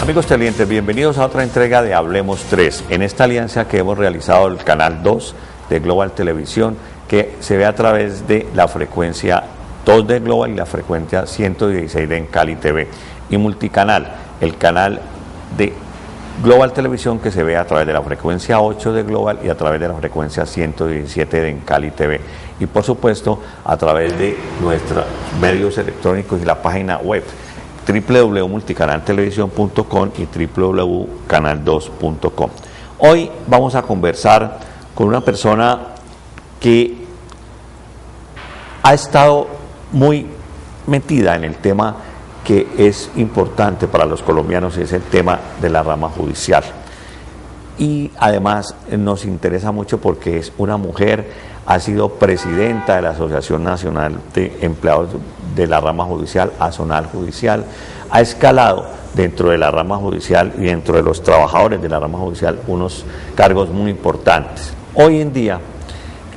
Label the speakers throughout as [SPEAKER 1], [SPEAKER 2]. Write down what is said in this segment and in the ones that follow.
[SPEAKER 1] Amigos televidentes, bienvenidos a otra entrega de Hablemos 3, en esta alianza que hemos realizado el canal 2 de Global Televisión, que se ve a través de la frecuencia 2 de Global y la frecuencia 116 de Cali TV, y multicanal, el canal de Global Televisión, que se ve a través de la frecuencia 8 de Global y a través de la frecuencia 117 de Cali TV, y por supuesto a través de nuestros medios electrónicos y la página web www.multicanaltelevisión.com y www.canal2.com. Hoy vamos a conversar con una persona que ha estado muy metida en el tema que es importante para los colombianos, y es el tema de la rama judicial. Y además nos interesa mucho porque es una mujer, ha sido presidenta de la Asociación Nacional de Empleados de la Rama Judicial, Asonal Judicial, ha escalado dentro de la rama judicial y dentro de los trabajadores de la rama judicial unos cargos muy importantes. Hoy en día,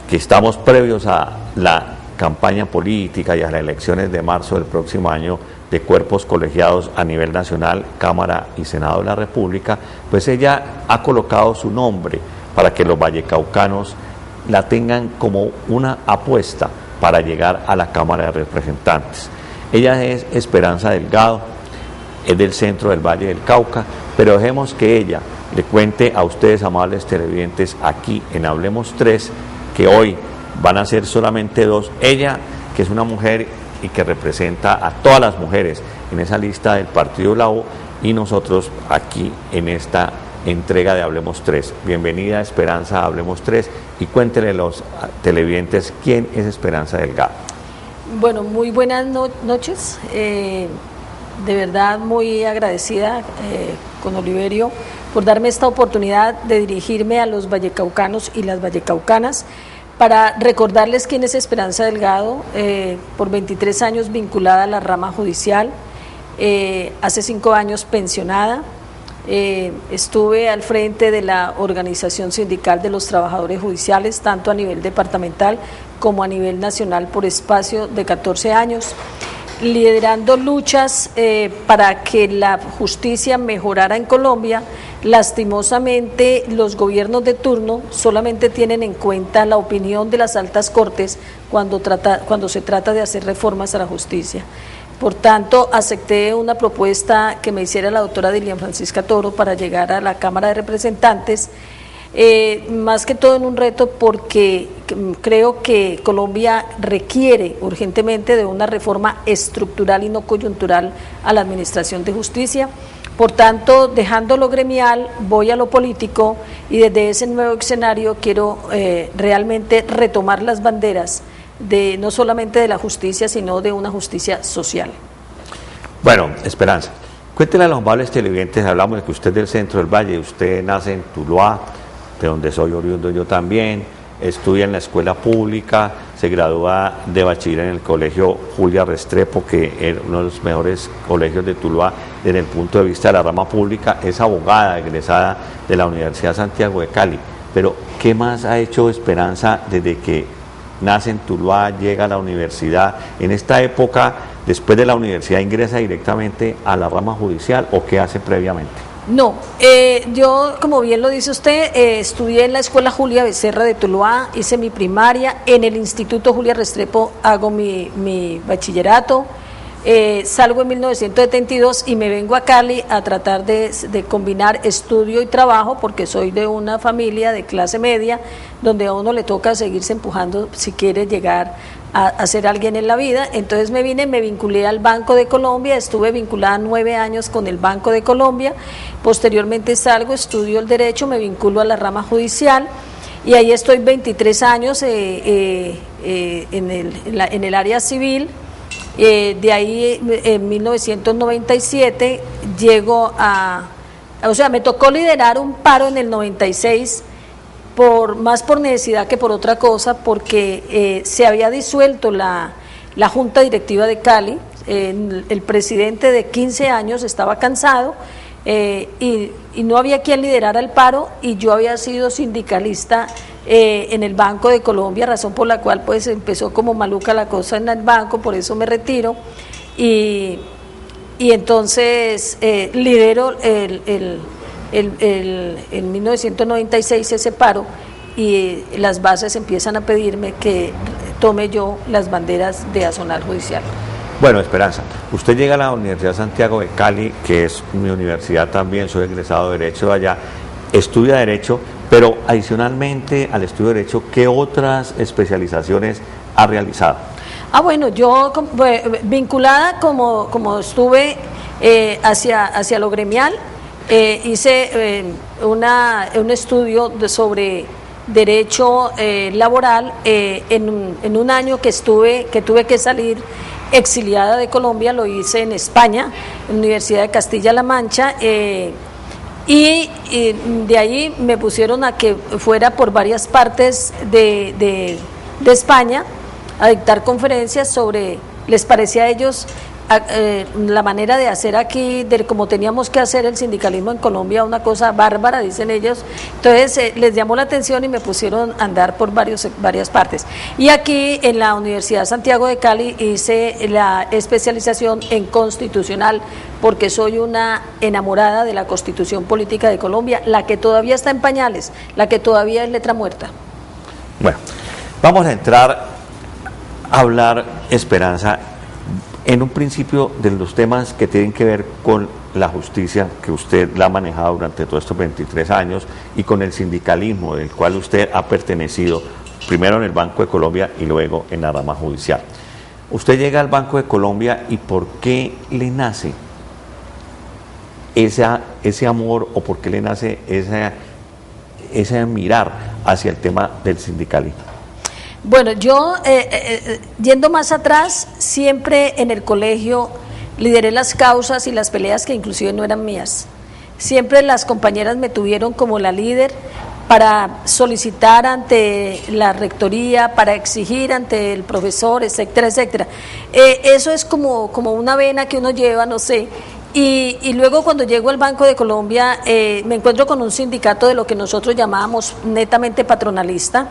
[SPEAKER 1] que estamos previos a la campaña política y a las elecciones de marzo del próximo año de cuerpos colegiados a nivel nacional, Cámara y Senado de la República, pues ella ha colocado su nombre para que los vallecaucanos la tengan como una apuesta para llegar a la Cámara de Representantes. Ella es Esperanza Delgado, es del centro del Valle del Cauca, pero dejemos que ella le cuente a ustedes, amables televidentes, aquí en Hablemos 3, que hoy van a ser solamente dos. Ella, que es una mujer y que representa a todas las mujeres en esa lista del Partido La U, y nosotros aquí en esta entrega de Hablemos 3. Bienvenida, Esperanza, a Hablemos 3, y cuéntele a los televidentes quién es Esperanza Delgado.
[SPEAKER 2] Bueno, muy buenas noches. De verdad muy agradecida con Oliverio por darme esta oportunidad de dirigirme a los vallecaucanos y las vallecaucanas para recordarles quién es Esperanza Delgado, por 23 años vinculada a la rama judicial, hace 5 años pensionada. Estuve al frente de la organización sindical de los trabajadores judiciales, tanto a nivel departamental como a nivel nacional, por espacio de 14 años, liderando luchas para que la justicia mejorara en Colombia. Lastimosamente, los gobiernos de turno solamente tienen en cuenta la opinión de las altas cortes cuando se trata de hacer reformas a la justicia. Por tanto, acepté una propuesta que me hiciera la doctora Dilian Francisca Toro para llegar a la Cámara de Representantes, más que todo en un reto porque creo que Colombia requiere urgentemente de una reforma estructural y no coyuntural a la administración de justicia. Por tanto, dejando lo gremial, voy a lo político, y desde ese nuevo escenario quiero realmente retomar las banderas de no solamente de la justicia, sino de una justicia social.
[SPEAKER 1] Bueno, Esperanza, cuéntele a los amables televidentes, hablamos de que usted es del centro del Valle, usted nace en Tuluá, de donde soy oriundo yo también, estudia en la escuela pública, se gradúa de bachiller en el colegio Julia Restrepo, que es uno de los mejores colegios de Tuluá desde el punto de vista de la rama pública, es abogada egresada de la Universidad Santiago de Cali. Pero, ¿qué más ha hecho Esperanza desde que nace en Tuluá, llega a la universidad? En esta época, después de la universidad, ¿ingresa directamente a la rama judicial o qué hace previamente?
[SPEAKER 2] No, yo, como bien lo dice usted, estudié en la Escuela Julia Becerra de Tuluá, hice mi primaria, en el Instituto Julia Restrepo hago mi bachillerato, salgo en 1972 y me vengo a Cali a tratar de combinar estudio y trabajo, porque soy de una familia de clase media, donde a uno le toca seguirse empujando si quiere llegar a ser alguien en la vida. Entonces me vine, me vinculé al Banco de Colombia, estuve vinculada 9 años con el Banco de Colombia, posteriormente salgo, estudio el derecho, me vinculo a la rama judicial, y ahí estoy 23 años en el área civil. De ahí en 1997 llego me tocó liderar un paro en el 96, más por necesidad que por otra cosa, porque se había disuelto la Junta Directiva de Cali, el presidente de 15 años estaba cansado, y no había quien liderara el paro, y yo había sido sindicalista en el Banco de Colombia, razón por la cual pues empezó como maluca la cosa en el banco, por eso me retiro, y y entonces lidero en 1996 ese paro, y las bases empiezan a pedirme que tome yo las banderas de Azonar Judicial.
[SPEAKER 1] Bueno, Esperanza, usted llega a la Universidad Santiago de Cali, que es mi universidad también, soy egresado de Derecho de allá, estudia Derecho, pero adicionalmente al estudio de Derecho, ¿qué otras especializaciones ha realizado?
[SPEAKER 2] Bueno, yo vinculada como estuve hacia lo gremial, hice un estudio sobre derecho laboral en un año que tuve que salir exiliada de Colombia, lo hice en España, en la Universidad de Castilla-La Mancha, y de ahí me pusieron a que fuera por varias partes de España a dictar conferencias sobre, les parecía a ellos la manera de hacer aquí, de cómo teníamos que hacer el sindicalismo en Colombia, una cosa bárbara, dicen ellos. Entonces les llamó la atención y me pusieron a andar por varias partes. Y aquí en la Universidad Santiago de Cali hice la especialización en constitucional, porque soy una enamorada de la Constitución Política de Colombia, la que todavía está en pañales, la que todavía es letra muerta.
[SPEAKER 1] Bueno, vamos a entrar a hablar, Esperanza, en un principio de los temas que tienen que ver con la justicia, que usted la ha manejado durante todos estos 23 años, y con el sindicalismo del cual usted ha pertenecido, primero en el Banco de Colombia y luego en la rama judicial. Usted llega al Banco de Colombia, y ¿por qué le nace ese amor, o por qué le nace ese mirar hacia el tema del sindicalismo?
[SPEAKER 2] Bueno, yo, yendo más atrás, siempre en el colegio lideré las causas y las peleas que inclusive no eran mías. Siempre las compañeras me tuvieron como la líder para solicitar ante la rectoría, para exigir ante el profesor, etcétera, etcétera. Eso es como una vena que uno lleva, no sé. Y luego cuando llego al Banco de Colombia me encuentro con un sindicato de lo que nosotros llamábamos netamente patronalista.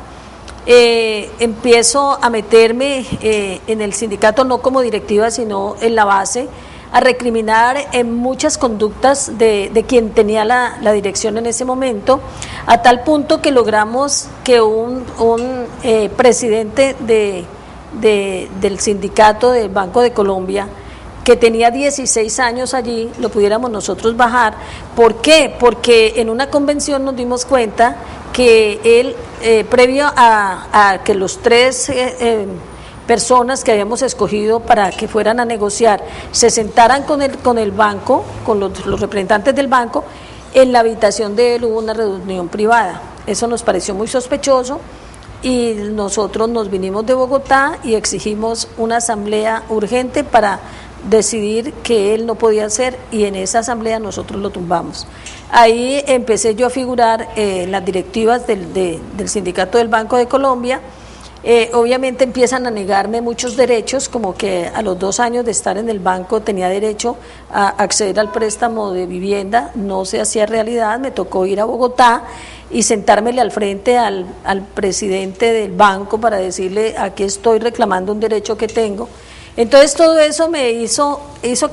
[SPEAKER 2] Empiezo a meterme en el sindicato no como directiva sino en la base, a recriminar en muchas conductas de quien tenía la dirección en ese momento, a tal punto que logramos que un presidente del sindicato del Banco de Colombia, que tenía 16 años allí, lo pudiéramos nosotros bajar. ¿Por qué? Porque en una convención nos dimos cuenta que él, previo a que los tres personas que habíamos escogido para que fueran a negociar se sentaran con el banco, con los representantes del banco, en la habitación de él hubo una reunión privada. Eso nos pareció muy sospechoso, y nosotros nos vinimos de Bogotá y exigimos una asamblea urgente para decidir que él no podía hacer, y en esa asamblea nosotros lo tumbamos. Ahí empecé yo a figurar en las directivas del sindicato del Banco de Colombia. Obviamente empiezan a negarme muchos derechos, como que a los 2 años de estar en el banco tenía derecho a acceder al préstamo de vivienda, no se hacía realidad. Me tocó ir a Bogotá y sentármele al frente al presidente del banco para decirle: aquí estoy reclamando un derecho que tengo. Entonces todo eso me hizo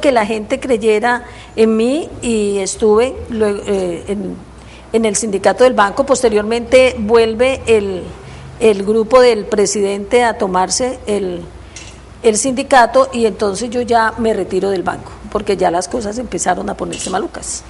[SPEAKER 2] que la gente creyera en mí, y estuve en el sindicato del banco. Posteriormente vuelve el grupo del presidente a tomarse el sindicato, y entonces yo ya me retiro del banco, porque ya las cosas empezaron a ponerse malucas.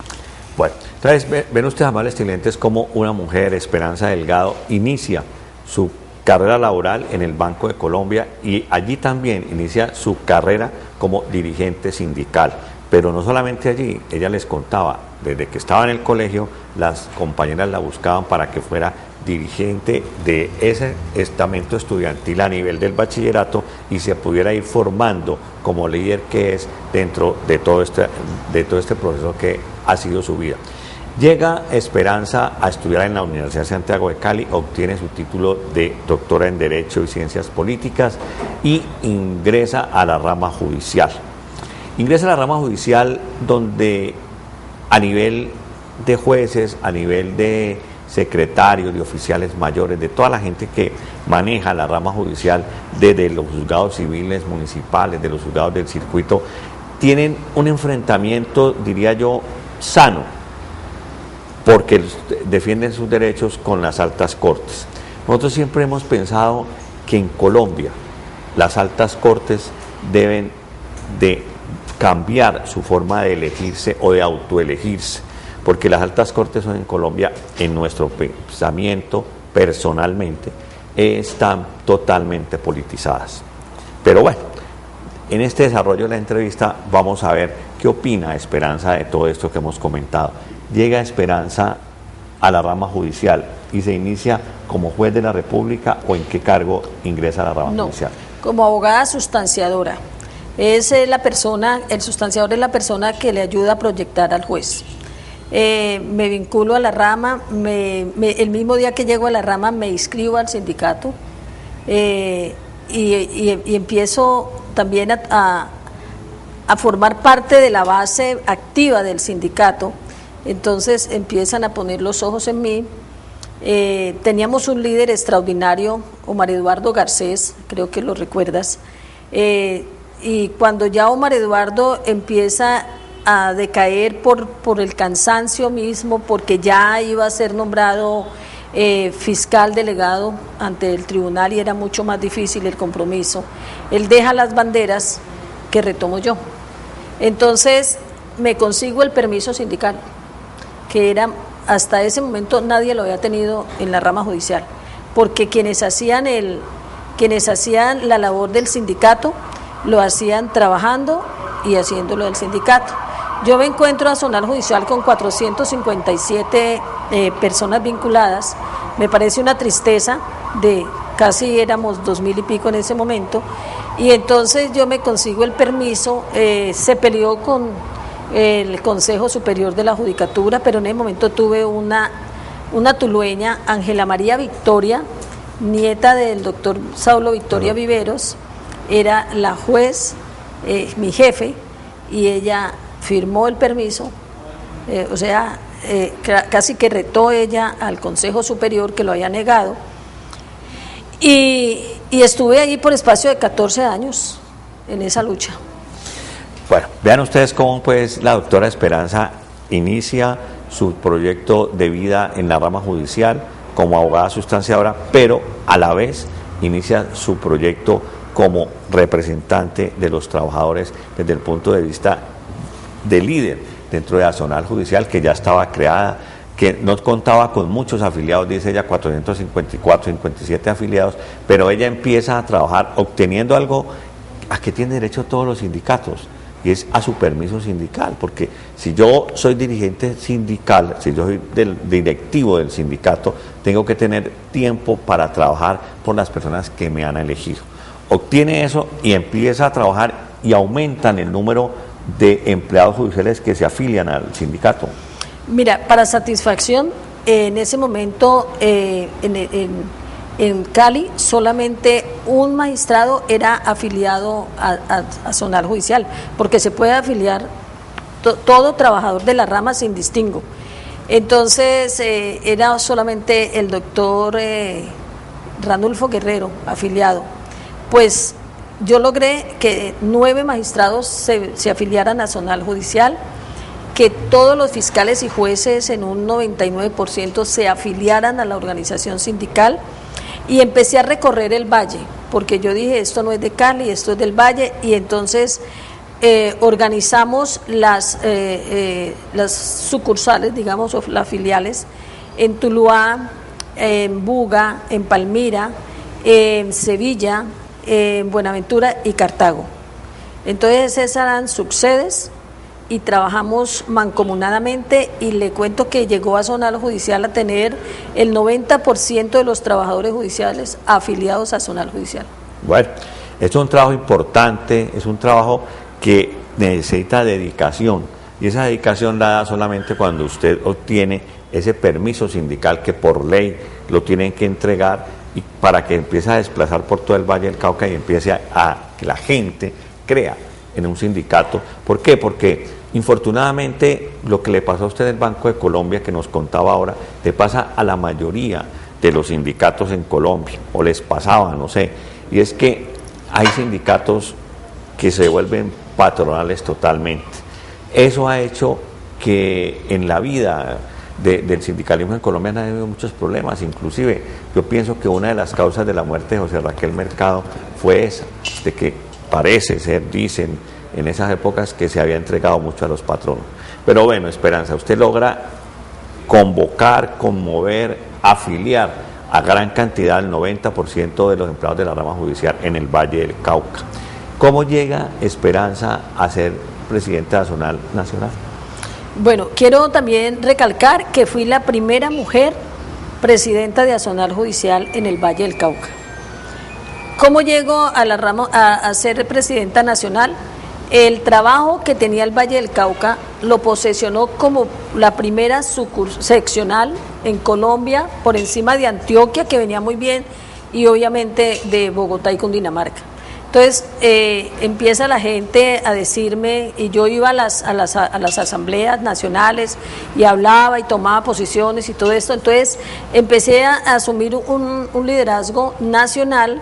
[SPEAKER 1] Bueno, entonces ven ustedes, amables clientes, como una mujer, Esperanza Delgado, inicia su carrera laboral en el Banco de Colombia, y allí también inicia su carrera como dirigente sindical. Pero no solamente allí, ella les contaba, desde que estaba en el colegio, las compañeras la buscaban para que fuera dirigente de ese estamento estudiantil a nivel del bachillerato, y se pudiera ir formando como líder que es dentro de todo este proceso que ha sido su vida. Llega Esperanza a estudiar en la Universidad de Santiago de Cali, obtiene su título de doctora en Derecho y Ciencias Políticas y ingresa a la rama judicial. Ingresa a la rama judicial, donde a nivel de jueces, a nivel de secretarios, de oficiales mayores, de toda la gente que maneja la rama judicial, desde los juzgados civiles municipales, de los juzgados del circuito, tienen un enfrentamiento, diría yo, sano, porque defienden sus derechos con las altas cortes. Nosotros siempre hemos pensado que en Colombia las altas cortes deben de cambiar su forma de elegirse o de autoelegirse, porque las altas cortes son en Colombia, en nuestro pensamiento, personalmente, están totalmente politizadas. Pero bueno, en este desarrollo de la entrevista vamos a ver qué opina Esperanza de todo esto que hemos comentado. Llega Esperanza a la rama judicial y se inicia como juez de la República, ¿o en qué cargo ingresa a la rama judicial?
[SPEAKER 2] Como abogada sustanciadora. Es la persona, el sustanciador es la persona que le ayuda a proyectar al juez. Me vinculo a la rama, el mismo día que llego a la rama me inscribo al sindicato y empiezo también a formar parte de la base activa del sindicato. Entonces empiezan a poner los ojos en mí. Teníamos un líder extraordinario, Omar Eduardo Garcés, creo que lo recuerdas, y cuando ya Omar Eduardo empieza a decaer por el cansancio mismo, porque ya iba a ser nombrado fiscal delegado ante el tribunal y era mucho más difícil el compromiso, él deja las banderas que retomo yo. Entonces me consigo el permiso sindical, que era, hasta ese momento nadie lo había tenido en la rama judicial, porque quienes hacían la labor del sindicato lo hacían trabajando y haciéndolo del sindicato. Yo me encuentro a Zonal Judicial con 457 personas vinculadas. Me parece una tristeza, de casi éramos 2000 y pico en ese momento, y entonces yo me consigo el permiso. Se peleó con el Consejo Superior de la Judicatura, pero en ese momento tuve una tulueña, Ángela María Victoria, nieta del doctor Saulo Victoria Viveros, era la juez, mi jefe, y ella firmó el permiso, casi que retó ella al Consejo Superior que lo había negado, y estuve ahí por espacio de 14 años en esa lucha.
[SPEAKER 1] Bueno, vean ustedes cómo pues la doctora Esperanza inicia su proyecto de vida en la rama judicial como abogada sustanciadora, pero a la vez inicia su proyecto como representante de los trabajadores desde el punto de vista de líder dentro de la Zonal Judicial, que ya estaba creada, que no contaba con muchos afiliados, dice ella, 454, 57 afiliados, pero ella empieza a trabajar obteniendo algo a que tienen derecho todos los sindicatos, y es a su permiso sindical, porque si yo soy dirigente sindical, si yo soy del directivo del sindicato, tengo que tener tiempo para trabajar por las personas que me han elegido. Obtiene eso y empieza a trabajar y aumentan el número de empleados judiciales que se afilian al sindicato.
[SPEAKER 2] Mira, para satisfacción, en ese momento en Cali solamente un magistrado era afiliado a Zonal Judicial, porque se puede afiliar todo trabajador de la rama sin distingo. Entonces era solamente el doctor Ranulfo Guerrero afiliado. Pues yo logré que 9 magistrados se afiliaran a Zonal Judicial, que todos los fiscales y jueces en un 99% se afiliaran a la organización sindical, y empecé a recorrer el valle, porque yo dije, esto no es de Cali, esto es del valle, y entonces organizamos las sucursales, digamos, o las filiales, en Tuluá, en Buga, en Palmira, en Sevilla, en Buenaventura y Cartago. Entonces esas eran subsedes y trabajamos mancomunadamente, y le cuento que llegó a Zonal Judicial a tener el 90% de los trabajadores judiciales afiliados a Zonal Judicial.
[SPEAKER 1] Bueno, esto es un trabajo importante, es un trabajo que necesita dedicación, y esa dedicación la da solamente cuando usted obtiene ese permiso sindical que por ley lo tienen que entregar, y para que empiece a desplazar por todo el Valle del Cauca y empiece a que la gente crea en un sindicato. ¿Por qué? Porque infortunadamente lo que le pasó a usted en el Banco de Colombia, que nos contaba ahora, le pasa a la mayoría de los sindicatos en Colombia, o les pasaba, no sé, y es que hay sindicatos que se vuelven patronales totalmente. Eso ha hecho que en la vida del sindicalismo en Colombia han habido muchos problemas. Inclusive yo pienso que una de las causas de la muerte de José Raquel Mercado fue esa, de que parece ser, dicen en esas épocas, que se había entregado mucho a los patronos. Pero bueno, Esperanza, usted logra convocar, conmover, afiliar a gran cantidad, el 90% de los empleados de la rama judicial en el Valle del Cauca. ¿Cómo llega Esperanza a ser presidenta de Azonal Nacional?
[SPEAKER 2] Bueno, quiero también recalcar que fui la primera mujer presidenta de Azonal Judicial en el Valle del Cauca. ¿Cómo llego a la rama a ser presidenta nacional? El trabajo que tenía el Valle del Cauca lo posesionó como la primera seccional en Colombia, por encima de Antioquia, que venía muy bien, y obviamente de Bogotá y Cundinamarca. Entonces empieza la gente a decirme, y yo iba a las asambleas nacionales y hablaba y tomaba posiciones y todo esto. Entonces empecé a asumir un liderazgo nacional.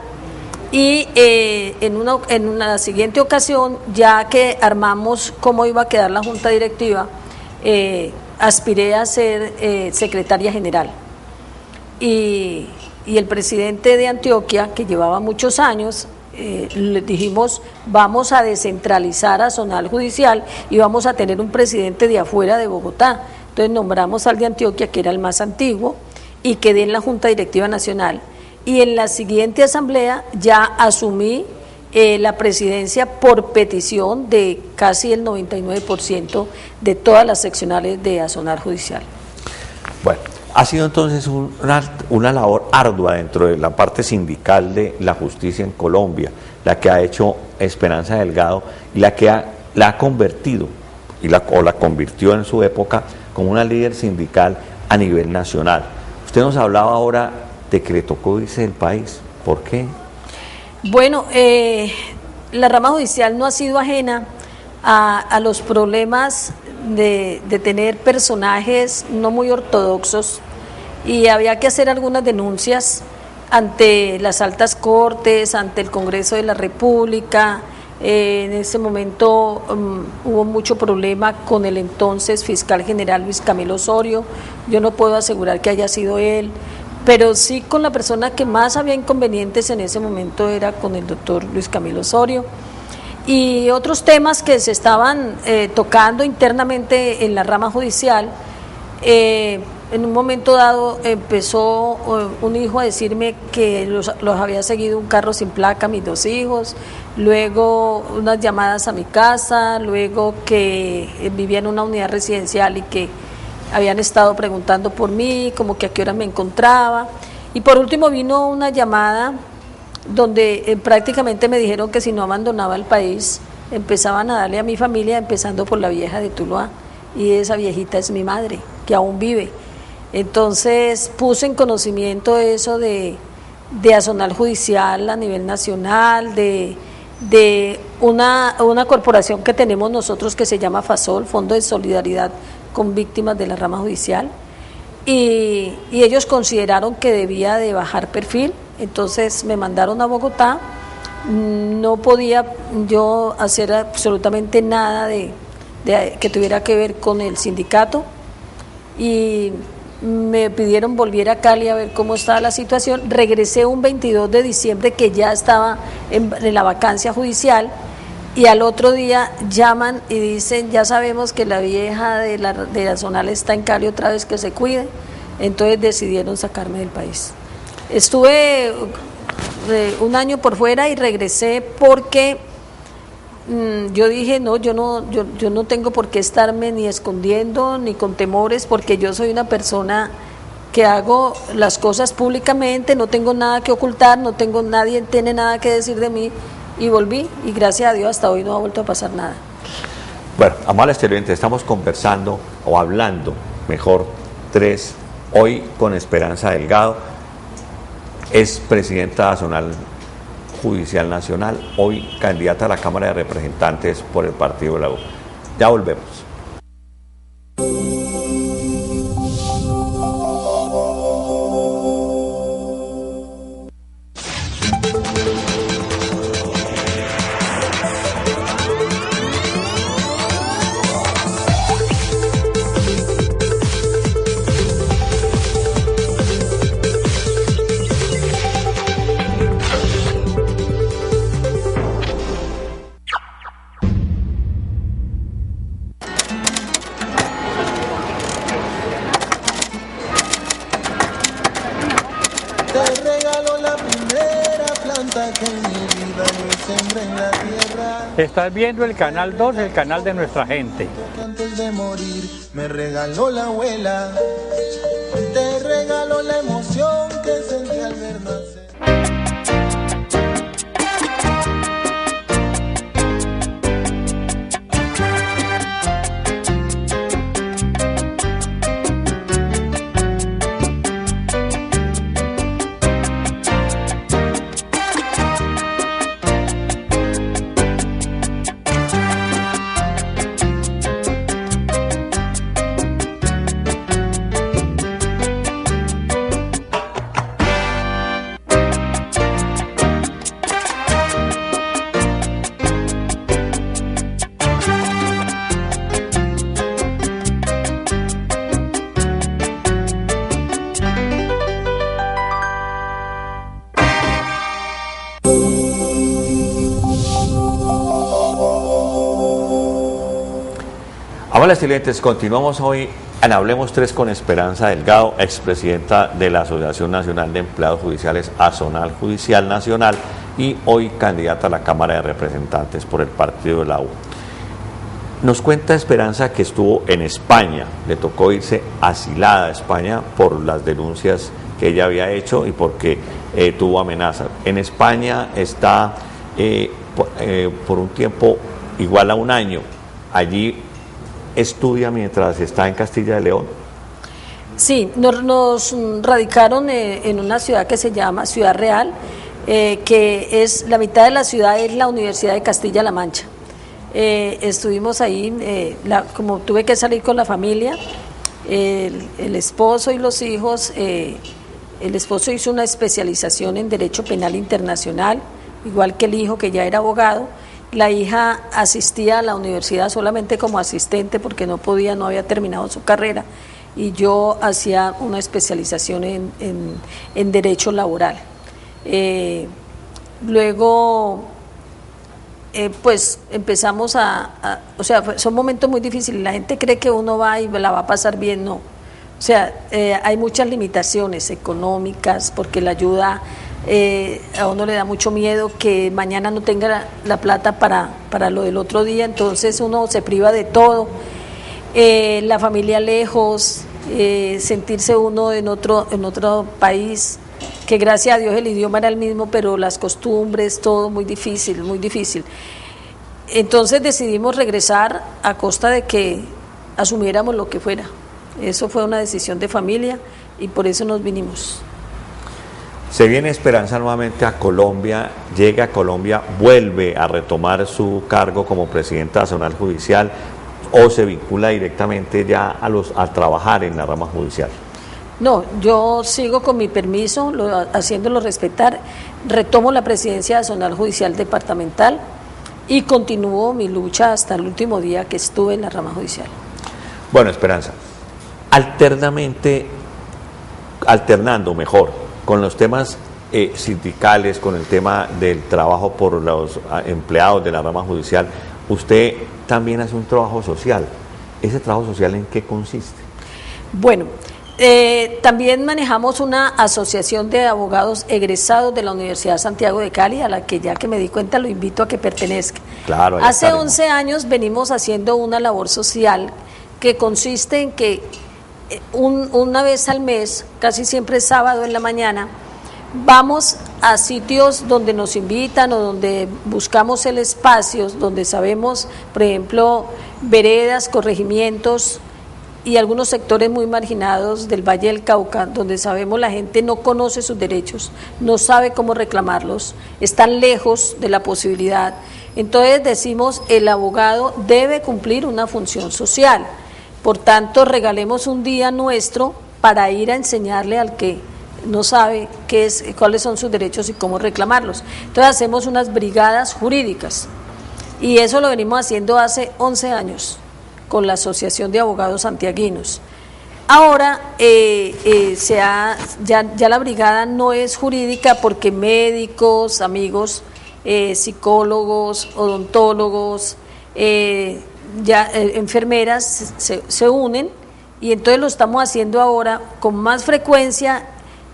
[SPEAKER 2] Y en una siguiente ocasión, ya que armamos cómo iba a quedar la junta directiva, aspiré a ser secretaria general. Y el presidente de Antioquia, que llevaba muchos años, le dijimos, vamos a descentralizar a Azonal Judicial y vamos a tener un presidente de afuera de Bogotá. Entonces nombramos al de Antioquia, que era el más antiguo, y quedé en la junta directiva nacional. Y en la siguiente asamblea ya asumí la presidencia por petición de casi el 99% de todas las seccionales de Azonal Judicial.
[SPEAKER 1] Bueno, ha sido entonces una labor ardua dentro de la parte sindical de la justicia en Colombia, la que ha hecho Esperanza Delgado y la que la ha convertido o la convirtió en su época como una líder sindical a nivel nacional. Usted nos hablaba ahora de que le tocó irse del país. ¿Por qué?
[SPEAKER 2] Bueno, la rama judicial no ha sido ajena a los problemas de tener personajes no muy ortodoxos, y había que hacer algunas denuncias ante las altas cortes, ante el Congreso de la República. En ese momento hubo mucho problema con el entonces fiscal general Luis Camilo Osorio. Yo no puedo asegurar que haya sido él, pero sí con la persona que más había inconvenientes en ese momento era con el doctor Luis Camilo Osorio. Y otros temas que se estaban tocando internamente en la rama judicial. En un momento dado empezó un hijo a decirme que los había seguido un carro sin placa, mis dos hijos, luego unas llamadas a mi casa, luego que vivía en una unidad residencial y que habían estado preguntando por mí, como que a qué hora me encontraba. Y por último vino una llamada donde prácticamente me dijeron que si no abandonaba el país, empezaban a darle a mi familia, empezando por la vieja de Tuluá. Y esa viejita es mi madre, que aún vive. Entonces puse en conocimiento eso de Azonal Judicial a nivel nacional, de una corporación que tenemos nosotros que se llama FASOL, Fondo de Solidaridad con Víctimas de la Rama Judicial, y ellos consideraron que debía de bajar perfil. Entonces me mandaron a Bogotá. No podía yo hacer absolutamente nada de que tuviera que ver con el sindicato, y me pidieron volver a Cali a ver cómo estaba la situación. Regresé un 22 de diciembre que ya estaba en la vacancia judicial, y al otro día llaman y dicen, ya sabemos que la vieja de Azonal está en Cali otra vez, que se cuide. Entonces decidieron sacarme del país. Estuve un año por fuera y regresé porque yo dije, no, yo no tengo por qué estarme ni escondiendo ni con temores, porque yo soy una persona que hago las cosas públicamente, no tengo nada que ocultar, nadie tiene nada que decir de mí, y volví, y gracias a Dios hasta hoy no ha vuelto a pasar nada.
[SPEAKER 1] Bueno, amables televidentes, estamos conversando o hablando, mejor, hoy con Esperanza Delgado, es presidenta de Azonal Judicial Nacional, hoy candidata a la Cámara de Representantes por el Partido de la U. Ya volvemos.
[SPEAKER 3] Estás viendo el canal 2, el canal de nuestra gente.
[SPEAKER 4] Antes de morir me regaló la abuela, te regaló la emoción que sentí al ver nacer.
[SPEAKER 1] Amables televidentes, continuamos hoy en Hablemos 3 con Esperanza Delgado, expresidenta de la Asociación Nacional de Empleados Judiciales, Asonal Judicial Nacional, y hoy candidata a la Cámara de Representantes por el partido de la U. Nos cuenta Esperanza que estuvo en España, le tocó irse asilada a España por las denuncias que ella había hecho y porque tuvo amenazas. En España está por un tiempo igual a un año. Allí estudia mientras está en Castilla de León.
[SPEAKER 2] Sí, nos radicaron en una ciudad que se llama Ciudad Real, que es la mitad de la ciudad es la Universidad de Castilla-La Mancha. Estuvimos ahí, como tuve que salir con la familia, el esposo y los hijos, el esposo hizo una especialización en Derecho Penal Internacional, igual que el hijo que ya era abogado. La hija asistía a la universidad solamente como asistente porque no había terminado su carrera, y yo hacía una especialización en Derecho Laboral. Luego, pues empezamos o sea, son momentos muy difíciles, la gente cree que uno va y la va a pasar bien, no. O sea, hay muchas limitaciones económicas porque la ayuda... a uno le da mucho miedo que mañana no tenga la plata para lo del otro día, entonces uno se priva de todo, la familia lejos, sentirse uno en otro país, que gracias a Dios el idioma era el mismo, pero las costumbres, todo muy difícil, muy difícil. Entonces decidimos regresar a costa de que asumiéramos lo que fuera. Eso fue una decisión de familia y por eso nos vinimos.
[SPEAKER 1] Se viene Esperanza nuevamente a Colombia, llega a Colombia, vuelve a retomar su cargo como presidenta de Asonal Judicial, o se vincula directamente ya a trabajar en la rama judicial.
[SPEAKER 2] No, yo sigo con mi permiso, haciéndolo respetar, retomo la presidencia de Asonal Judicial Departamental y continúo mi lucha hasta el último día que estuve en la rama judicial.
[SPEAKER 1] Bueno, Esperanza, alternando mejor, con los temas sindicales, con el tema del trabajo por los empleados de la rama judicial, usted también hace un trabajo social. ¿Ese trabajo social en qué consiste?
[SPEAKER 2] Bueno, también manejamos una asociación de abogados egresados de la Universidad Santiago de Cali, a la que ya que me di cuenta lo invito a que pertenezca.
[SPEAKER 1] Claro,
[SPEAKER 2] hace 11 años venimos haciendo una labor social que consiste en que una vez al mes, casi siempre sábado en la mañana, vamos a sitios donde nos invitan o donde buscamos el espacio, donde sabemos, por ejemplo, veredas, corregimientos y algunos sectores muy marginados del Valle del Cauca, donde sabemos la gente no conoce sus derechos, no sabe cómo reclamarlos, están lejos de la posibilidad. Entonces decimos, el abogado debe cumplir una función social. Por tanto, regalemos un día nuestro para ir a enseñarle al que no sabe cuáles son sus derechos y cómo reclamarlos. Entonces hacemos unas brigadas jurídicas y eso lo venimos haciendo hace 11 años con la Asociación de Abogados Santiaguinos. Ahora ya la brigada no es jurídica porque médicos, amigos, psicólogos, odontólogos, enfermeras se unen, y entonces lo estamos haciendo ahora con más frecuencia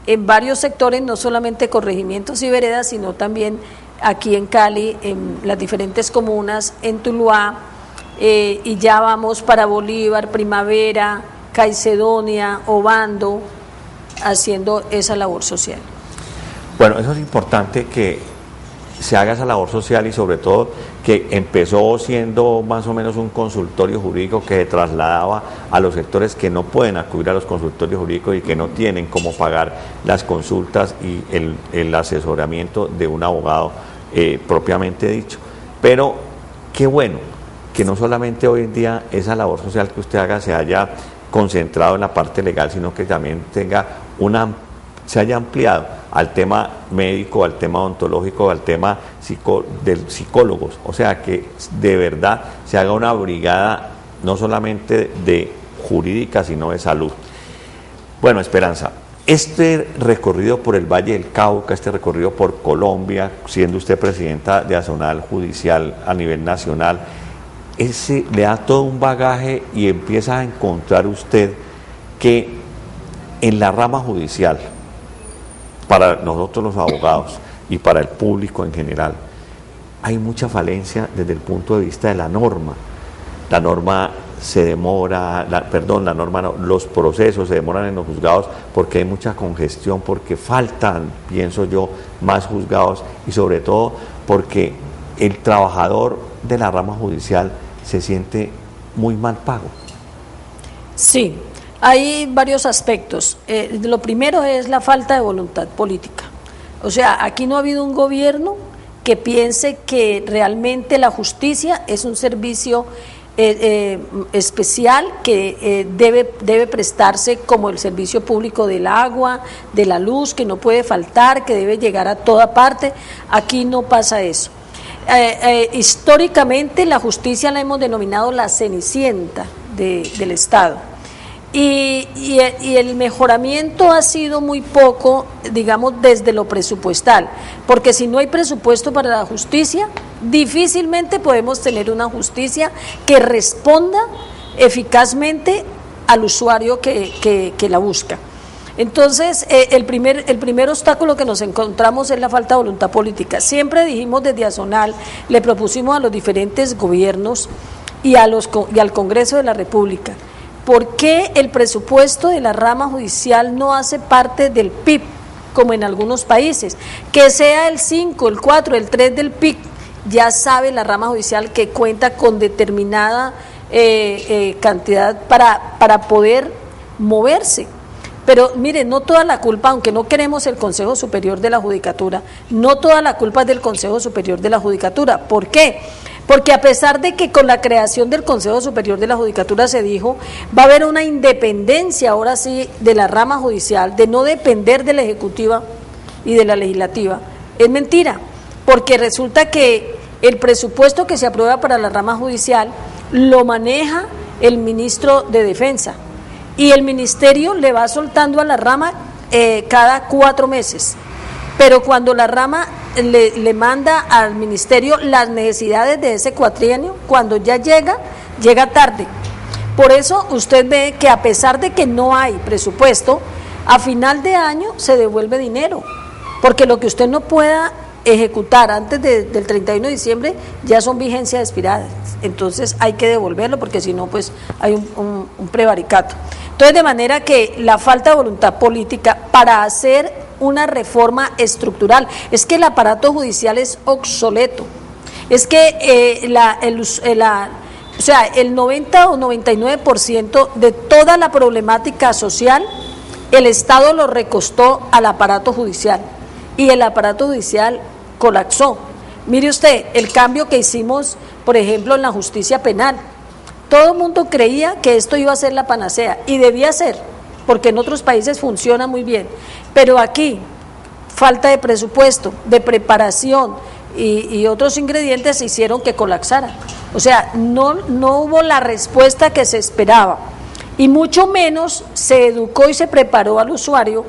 [SPEAKER 2] en varios sectores, no solamente corregimientos y veredas, sino también aquí en Cali, en las diferentes comunas, en Tuluá, y ya vamos para Bolívar, Primavera, Caicedonia, Obando, haciendo esa labor social.
[SPEAKER 1] Bueno, eso es importante que se haga esa labor social y sobre todo que empezó siendo más o menos un consultorio jurídico que se trasladaba a los sectores que no pueden acudir a los consultorios jurídicos y que no tienen cómo pagar las consultas y el asesoramiento de un abogado propiamente dicho. Pero qué bueno que no solamente hoy en día esa labor social que usted haga se haya concentrado en la parte legal, sino que también se haya ampliado al tema médico, al tema odontológico, al tema de psicólogos, o sea que de verdad se haga una brigada no solamente de jurídica, sino de salud. Bueno, Esperanza, este recorrido por el Valle del Cauca, este recorrido por Colombia, siendo usted presidenta de Azonal Judicial a nivel nacional, ese le da todo un bagaje y empieza a encontrar usted que en la rama judicial, para nosotros los abogados y para el público en general, hay mucha falencia desde el punto de vista de la norma. La norma se demora, los procesos se demoran en los juzgados porque hay mucha congestión, porque faltan, pienso yo, más juzgados y sobre todo porque el trabajador de la rama judicial se siente muy mal pago.
[SPEAKER 2] Sí, hay varios aspectos. Lo primero es la falta de voluntad política. O sea, aquí no ha habido un gobierno que piense que realmente la justicia es un servicio especial que debe prestarse como el servicio público del agua, de la luz, que no puede faltar, que debe llegar a toda parte. Aquí no pasa eso. Históricamente la justicia la hemos denominado la cenicienta del Estado. Y el mejoramiento ha sido muy poco, digamos, desde lo presupuestal, porque si no hay presupuesto para la justicia, difícilmente podemos tener una justicia que responda eficazmente al usuario que la busca. Entonces, el primer obstáculo que nos encontramos es la falta de voluntad política. Siempre dijimos desde Azonal, le propusimos a los diferentes gobiernos y al Congreso de la República, ¿por qué el presupuesto de la rama judicial no hace parte del PIB, como en algunos países? Que sea el 5, el 4, el 3 del PIB, ya sabe la rama judicial que cuenta con determinada cantidad para poder moverse. Pero mire, no toda la culpa, aunque no queremos el Consejo Superior de la Judicatura, no toda la culpa es del Consejo Superior de la Judicatura. ¿Por qué? Porque a pesar de que con la creación del Consejo Superior de la Judicatura se dijo, va a haber una independencia ahora sí de la rama judicial, de no depender de la ejecutiva y de la legislativa, es mentira, porque resulta que el presupuesto que se aprueba para la rama judicial lo maneja el ministro de Defensa y el ministerio le va soltando a la rama cada 4 meses. Pero cuando la rama le manda al ministerio las necesidades de ese cuatrienio, cuando ya llega tarde. Por eso usted ve que a pesar de que no hay presupuesto, a final de año se devuelve dinero, porque lo que usted no pueda ejecutar antes del 31 de diciembre ya son vigencias expiradas. Entonces hay que devolverlo porque si no pues hay un prevaricato. Entonces de manera que la falta de voluntad política para hacer una reforma estructural, es que el aparato judicial es obsoleto, es que el 90 o 99% de toda la problemática social, el Estado lo recostó al aparato judicial y el aparato judicial colapsó. Mire usted, el cambio que hicimos, por ejemplo, en la justicia penal, todo el mundo creía que esto iba a ser la panacea y debía ser, porque en otros países funciona muy bien, pero aquí falta de presupuesto, de preparación y otros ingredientes hicieron que colapsara. O sea, no hubo la respuesta que se esperaba y mucho menos se educó y se preparó al usuario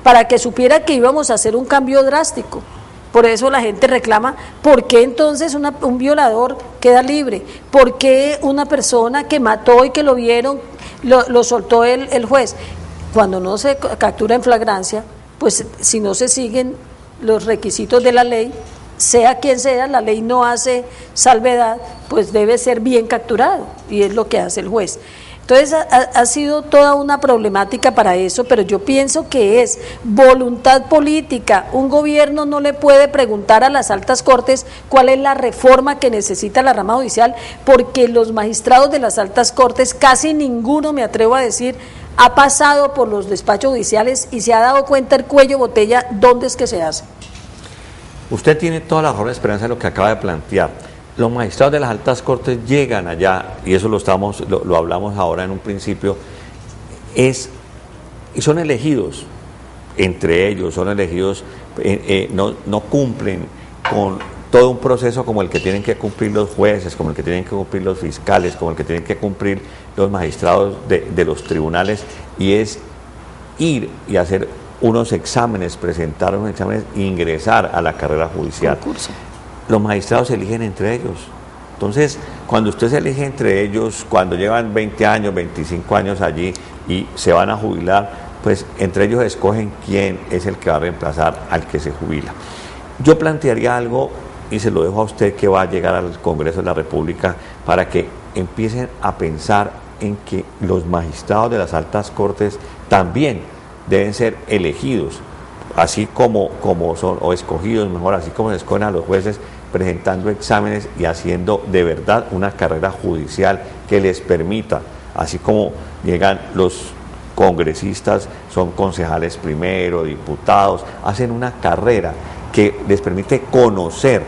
[SPEAKER 2] para que supiera que íbamos a hacer un cambio drástico. Por eso la gente reclama, ¿por qué entonces un violador queda libre? ¿Por qué una persona que mató y que lo vieron lo soltó el juez? Cuando no se captura en flagrancia, pues si no se siguen los requisitos de la ley, sea quien sea, la ley no hace salvedad, pues debe ser bien capturado, y es lo que hace el juez. Entonces ha sido toda una problemática para eso, pero yo pienso que es voluntad política. Un gobierno no le puede preguntar a las altas cortes cuál es la reforma que necesita la rama judicial, porque los magistrados de las altas cortes, casi ninguno, me atrevo a decir, ha pasado por los despachos judiciales y se ha dado cuenta el cuello botella dónde es que se hace.
[SPEAKER 1] Usted tiene toda la razón, Esperanza, en lo que acaba de plantear. Los magistrados de las altas cortes llegan allá, y eso lo hablamos ahora en un principio, y son elegidos, entre ellos, son elegidos, no cumplen con todo un proceso como el que tienen que cumplir los jueces, como el que tienen que cumplir los fiscales, como el que tienen que cumplir los magistrados de los tribunales, y es ir y hacer unos exámenes, presentar unos exámenes e ingresar a la carrera judicial.
[SPEAKER 2] Concurso.
[SPEAKER 1] Los magistrados se eligen entre ellos. Entonces, cuando usted se elige entre ellos, cuando llevan 20 años, 25 años allí y se van a jubilar, pues entre ellos escogen quién es el que va a reemplazar al que se jubila. Yo plantearía algo, y se lo dejo a usted, que va a llegar al Congreso de la República, para que empiecen a pensar en que los magistrados de las altas cortes también deben ser elegidos, así como son, o escogidos mejor, así como se escogen a los jueces, presentando exámenes y haciendo de verdad una carrera judicial que les permita, así como llegan los congresistas, son concejales primero, diputados, hacen una carrera que les permite conocer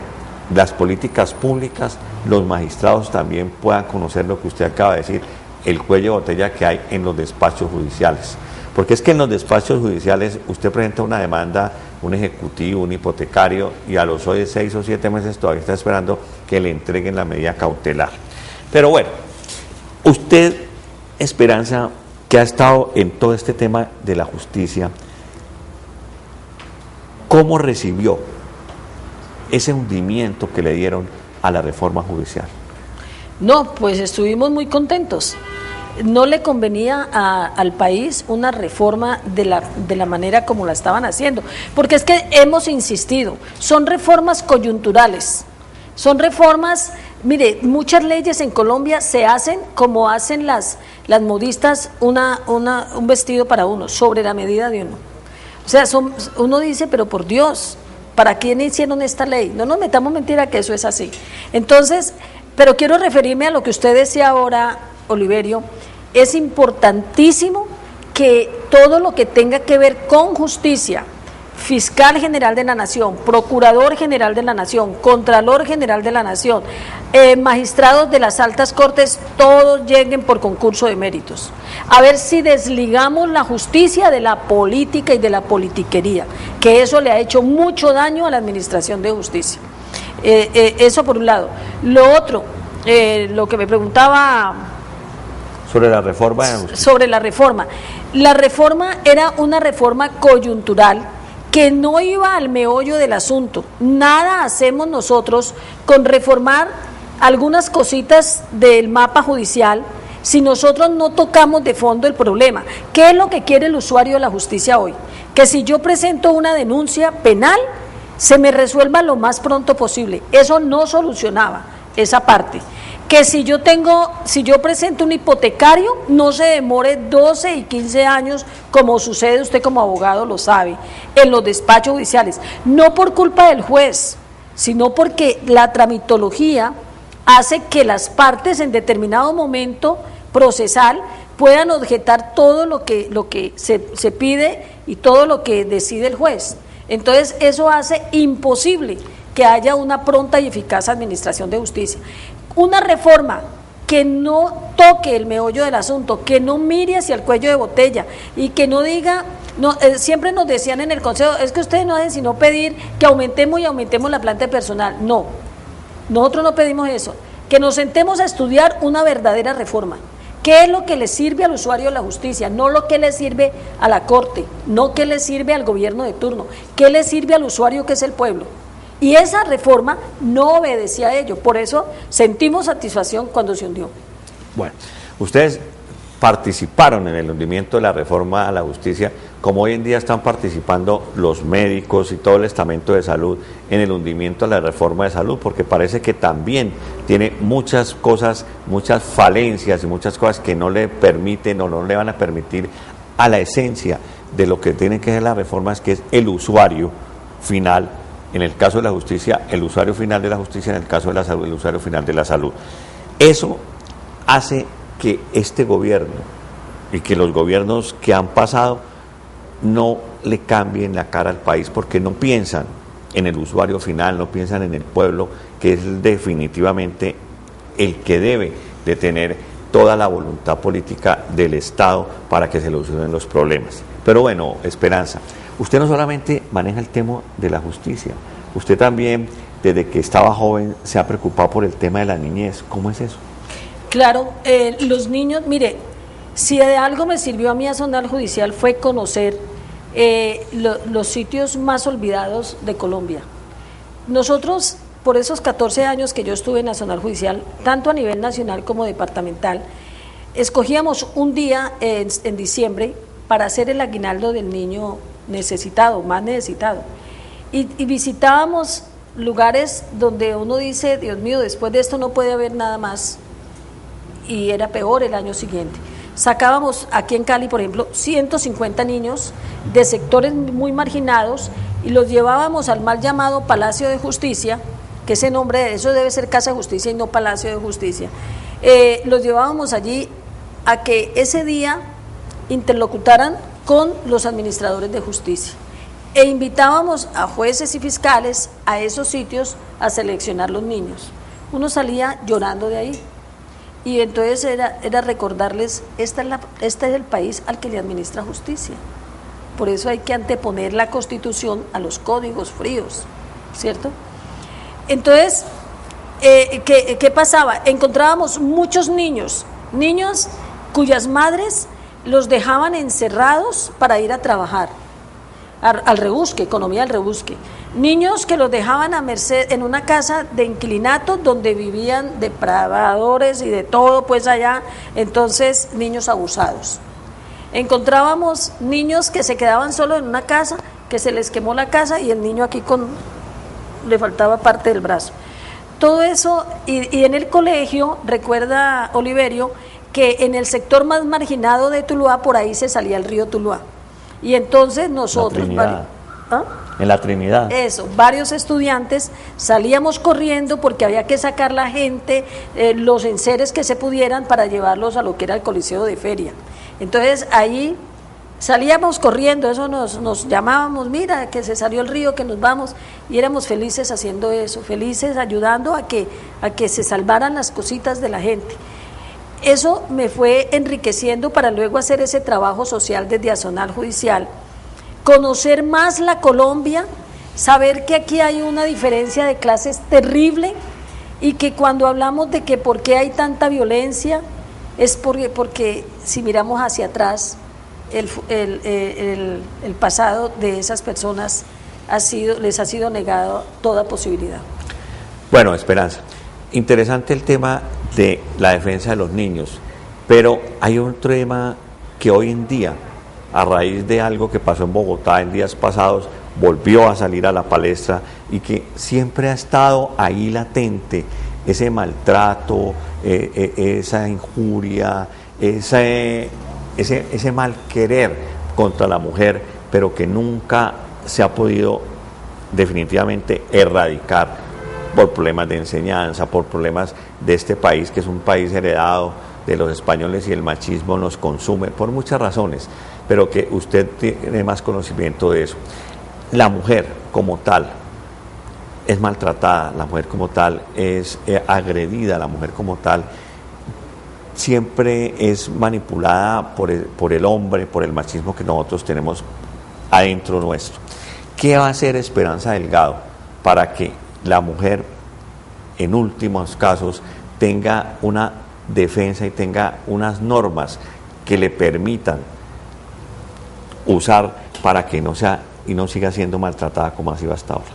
[SPEAKER 1] las políticas públicas, los magistrados también puedan conocer lo que usted acaba de decir, el cuello de botella que hay en los despachos judiciales. Porque es que en los despachos judiciales usted presenta una demanda, un ejecutivo, un hipotecario, y a los 6 o 7 meses todavía está esperando que le entreguen la medida cautelar. Pero bueno, usted, Esperanza, que ha estado en todo este tema de la justicia, ¿cómo recibió ese hundimiento que le dieron a la reforma judicial?
[SPEAKER 2] No, pues estuvimos muy contentos. No le convenía al país una reforma de la manera como la estaban haciendo, porque es que hemos insistido, son reformas coyunturales, son reformas, mire, muchas leyes en Colombia se hacen como hacen las modistas, un vestido para uno, sobre la medida de uno. O sea, uno dice, pero por Dios, ¿para quién hicieron esta ley? No nos metamos mentira que eso es así. Entonces, pero quiero referirme a lo que usted decía ahora, Oliverio. Es importantísimo que todo lo que tenga que ver con justicia, fiscal general de la nación, procurador general de la nación, contralor general de la nación, magistrados de las altas cortes, todos lleguen por concurso de méritos. A ver si desligamos la justicia de la política y de la politiquería, que eso le ha hecho mucho daño a la administración de justicia. Eso por un lado. Lo otro, lo que me preguntaba...
[SPEAKER 1] Sobre la reforma de la justicia.
[SPEAKER 2] Sobre la reforma. La reforma era una reforma coyuntural que no iba al meollo del asunto. Nada hacemos nosotros con reformar algunas cositas del mapa judicial si nosotros no tocamos de fondo el problema. ¿Qué es lo que quiere el usuario de la justicia hoy? Que si yo presento una denuncia penal, se me resuelva lo más pronto posible. Eso no solucionaba esa parte. Que si yo presento un hipotecario, no se demore 12 y 15 años, como sucede, usted como abogado lo sabe, en los despachos judiciales. No por culpa del juez, sino porque la tramitología hace que las partes en determinado momento procesal puedan objetar todo lo que se pide y todo lo que decide el juez. Entonces eso hace imposible que haya una pronta y eficaz administración de justicia. Una reforma que no toque el meollo del asunto, que no mire hacia el cuello de botella y que no diga, siempre nos decían en el Consejo, es que ustedes no hacen sino pedir que aumentemos la planta de personal. No, nosotros no pedimos eso, que nos sentemos a estudiar una verdadera reforma. ¿Qué es lo que le sirve al usuario de la justicia? No lo que le sirve a la Corte, no qué le sirve al gobierno de turno, qué le sirve al usuario que es el pueblo. Y esa reforma no obedecía a ello, por eso sentimos satisfacción cuando se hundió.
[SPEAKER 1] Bueno, ustedes participaron en el hundimiento de la reforma a la justicia como hoy en día están participando los médicos y todo el estamento de salud en el hundimiento de la reforma de salud, porque parece que también tiene muchas cosas, muchas falencias y muchas cosas que no le permiten o no le van a permitir a la esencia de lo que tiene que ser las reformas, que es el usuario final, en el caso de la justicia, el usuario final de la justicia, en el caso de la salud, el usuario final de la salud. Eso hace que este gobierno y que los gobiernos que han pasado no le cambien la cara al país, porque no piensan en el usuario final, no piensan en el pueblo, que es definitivamente el que debe de tener toda la voluntad política del Estado para que se solucionen los problemas. Pero bueno, Esperanza, usted no solamente maneja el tema de la justicia, usted también, desde que estaba joven, se ha preocupado por el tema de la niñez. ¿Cómo es eso?
[SPEAKER 2] Claro, los niños, mire, si de algo me sirvió a mí a Nacional Judicial fue conocer los sitios más olvidados de Colombia. Nosotros, por esos 14 años que yo estuve en Nacional Judicial, tanto a nivel nacional como departamental, escogíamos un día en diciembre para hacer el aguinaldo del niño necesitado, más necesitado. Y visitábamos lugares donde uno dice, Dios mío, después de esto no puede haber nada más. Y era peor el año siguiente. Sacábamos aquí en Cali, por ejemplo, 150 niños de sectores muy marginados y los llevábamos al mal llamado Palacio de Justicia, que ese nombre de eso debe ser Casa de Justicia y no Palacio de Justicia. Los llevábamos allí a que ese día interlocutaran con los administradores de justicia e invitábamos a jueces y fiscales a esos sitios a seleccionar los niños. Uno salía llorando de ahí. Y entonces era recordarles, este es el país al que le administra justicia. Por eso hay que anteponer la Constitución a los códigos fríos, ¿cierto? Entonces, ¿qué pasaba? Encontrábamos muchos niños cuyas madres los dejaban encerrados para ir a trabajar, al rebusque, economía del rebusque. Niños que los dejaban a merced en una casa de inquilinato donde vivían depravadores y de todo pues allá, entonces niños abusados. Encontrábamos niños que se quedaban solo en una casa, que se les quemó la casa y el niño aquí le faltaba parte del brazo. Todo eso, y en el colegio, recuerda Oliverio, que en el sector más marginado de Tuluá, por ahí se salía el río Tuluá. Y entonces nosotros...
[SPEAKER 1] En la Trinidad.
[SPEAKER 2] Eso, varios estudiantes salíamos corriendo porque había que sacar la gente, los enseres que se pudieran para llevarlos a lo que era el Coliseo de Feria. Entonces ahí salíamos corriendo, eso nos llamábamos, mira que se salió el río, que nos vamos, y éramos felices haciendo eso, felices ayudando a que se salvaran las cositas de la gente. Eso me fue enriqueciendo para luego hacer ese trabajo social desde Nacional Judicial, conocer más la Colombia, saber que aquí hay una diferencia de clases terrible y que cuando hablamos de que por qué hay tanta violencia es porque si miramos hacia atrás el pasado de esas personas les ha sido negado toda posibilidad.
[SPEAKER 1] Bueno, Esperanza, interesante el tema de la defensa de los niños, pero hay otro tema que hoy en día, a raíz de algo que pasó en Bogotá en días pasados, volvió a salir a la palestra y que siempre ha estado ahí latente, ese maltrato, esa injuria, ese mal querer contra la mujer, pero que nunca se ha podido definitivamente erradicar por problemas de enseñanza, por problemas de este país, que es un país heredado de los españoles y el machismo nos consume por muchas razones, pero que usted tiene más conocimiento de eso. La mujer como tal es maltratada, la mujer como tal es agredida, la mujer como tal siempre es manipulada por el hombre, por el machismo que nosotros tenemos adentro nuestro. ¿Qué va a hacer Esperanza Delgado para que la mujer, en últimos casos, tenga una defensa y tenga unas normas que le permitan usar para que no sea y no siga siendo maltratada como ha sido hasta ahora?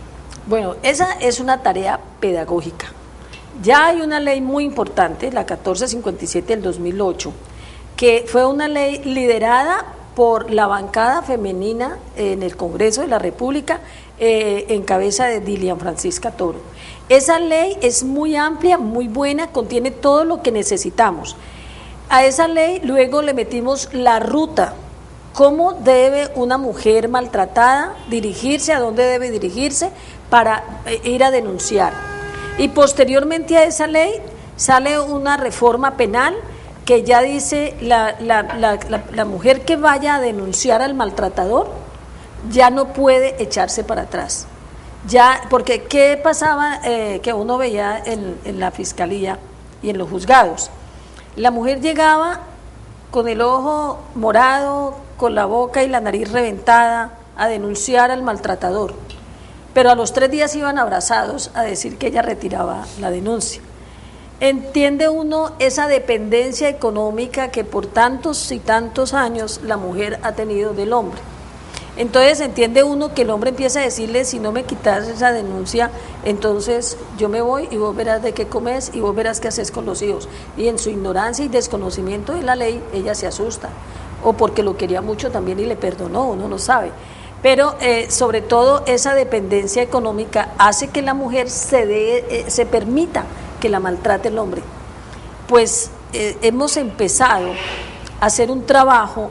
[SPEAKER 2] Bueno, esa es una tarea pedagógica. Ya hay una ley muy importante, la 1457 del 2008, que fue una ley liderada por la bancada femenina en el Congreso de la República, en cabeza de Dilian Francisca Toro. Esa ley es muy amplia, muy buena, contiene todo lo que necesitamos. A esa ley luego le metimos la ruta, cómo debe una mujer maltratada dirigirse, a dónde debe dirigirse para ir a denunciar. Y posteriormente a esa ley sale una reforma penal que ya dice la mujer que vaya a denunciar al maltratador ya no puede echarse para atrás. Ya, porque ¿qué pasaba que uno veía en la fiscalía y en los juzgados? La mujer llegaba con el ojo morado, con la boca y la nariz reventada a denunciar al maltratador, pero a los 3 días iban abrazados a decir que ella retiraba la denuncia. Entiende uno esa dependencia económica que por tantos y tantos años la mujer ha tenido del hombre. Entonces entiende uno que el hombre empieza a decirle: si no me quitas esa denuncia, entonces yo me voy y vos verás de qué comes y vos verás qué haces con los hijos. Y en su ignorancia y desconocimiento de la ley, ella se asusta, o porque lo quería mucho también y le perdonó, uno no sabe. Pero sobre todo esa dependencia económica hace que la mujer se permita que la maltrate el hombre. Pues hemos empezado a hacer un trabajo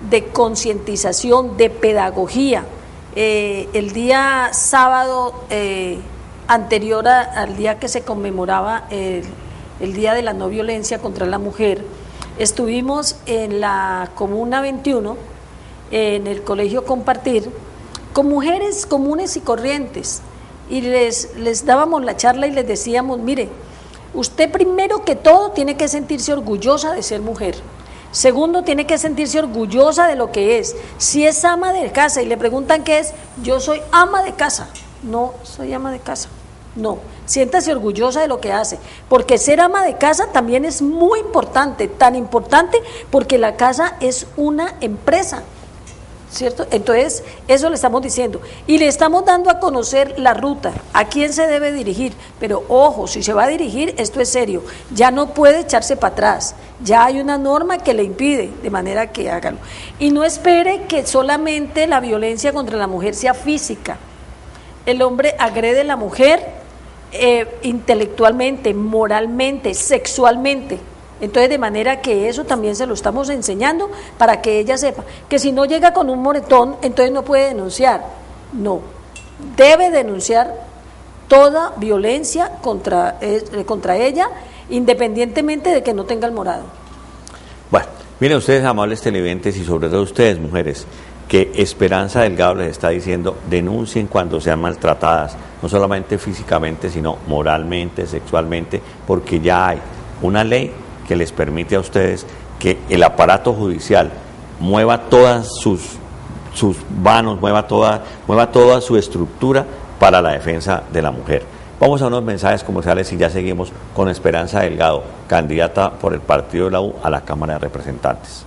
[SPEAKER 2] de concientización, de pedagogía. El día sábado anterior al día que se conmemoraba el Día de la No Violencia contra la Mujer, estuvimos en la Comuna 21, en el Colegio Compartir, con mujeres comunes y corrientes, y les dábamos la charla y les decíamos: mire, usted primero que todo tiene que sentirse orgullosa de ser mujer. Segundo, tiene que sentirse orgullosa de lo que es. Si es ama de casa y le preguntan qué es, yo soy ama de casa. No, soy ama de casa. No, siéntase orgullosa de lo que hace, porque ser ama de casa también es muy importante, tan importante porque la casa es una empresa, ¿cierto? Entonces, eso le estamos diciendo y le estamos dando a conocer la ruta, a quién se debe dirigir, pero ojo, si se va a dirigir, esto es serio, ya no puede echarse para atrás, ya hay una norma que le impide, de manera que hágalo. Y no espere que solamente la violencia contra la mujer sea física. El hombre agrede a la mujer intelectualmente, moralmente, sexualmente. Entonces, de manera que eso también se lo estamos enseñando para que ella sepa que si no llega con un moretón, entonces no puede denunciar. No, debe denunciar toda violencia contra ella, independientemente de que no tenga el morado.
[SPEAKER 1] Bueno, miren ustedes, amables televidentes, y sobre todo ustedes, mujeres, que Esperanza Delgado les está diciendo: denuncien cuando sean maltratadas, no solamente físicamente, sino moralmente, sexualmente, porque ya hay una ley que les permite a ustedes que el aparato judicial mueva todas sus vanos, mueva toda su estructura para la defensa de la mujer. Vamos a unos mensajes comerciales y ya seguimos con Esperanza Delgado, candidata por el partido de la U a la Cámara de Representantes.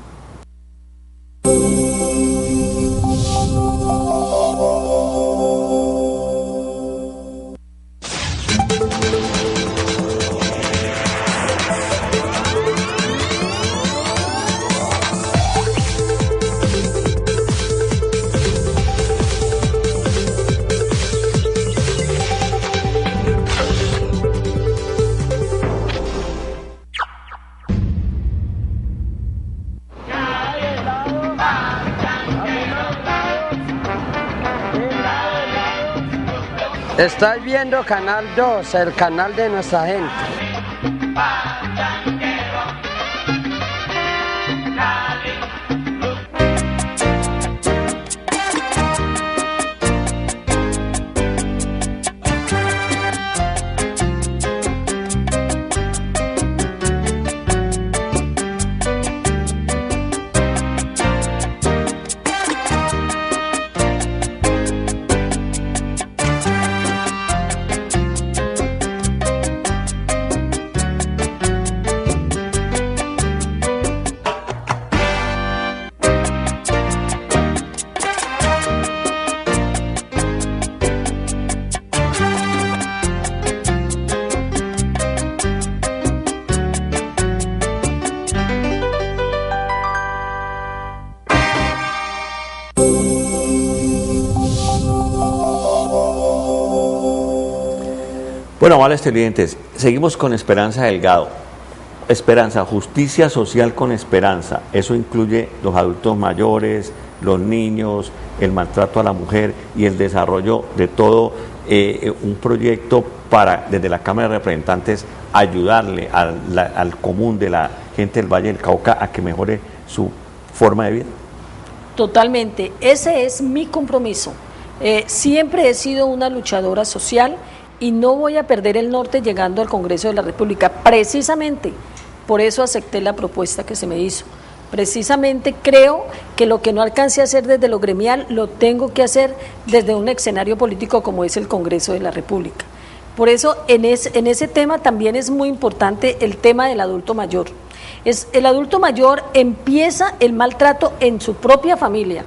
[SPEAKER 5] Estás viendo Canal 2, el canal de nuestra gente.
[SPEAKER 1] Bueno, amables televidentes, seguimos con Esperanza Delgado. Esperanza, justicia social con esperanza. Eso incluye los adultos mayores, los niños, el maltrato a la mujer y el desarrollo de todo un proyecto para, desde la Cámara de Representantes, ayudarle al común de la gente del Valle del Cauca a que mejore su forma de vida.
[SPEAKER 2] Totalmente, ese es mi compromiso. Siempre he sido una luchadora social y no voy a perder el norte llegando al Congreso de la República. Precisamente por eso acepté la propuesta que se me hizo. Precisamente creo que lo que no alcance a hacer desde lo gremial lo tengo que hacer desde un escenario político como es el Congreso de la República. Por eso en ese tema también es muy importante el tema del adulto mayor. El adulto mayor empieza el maltrato en su propia familia.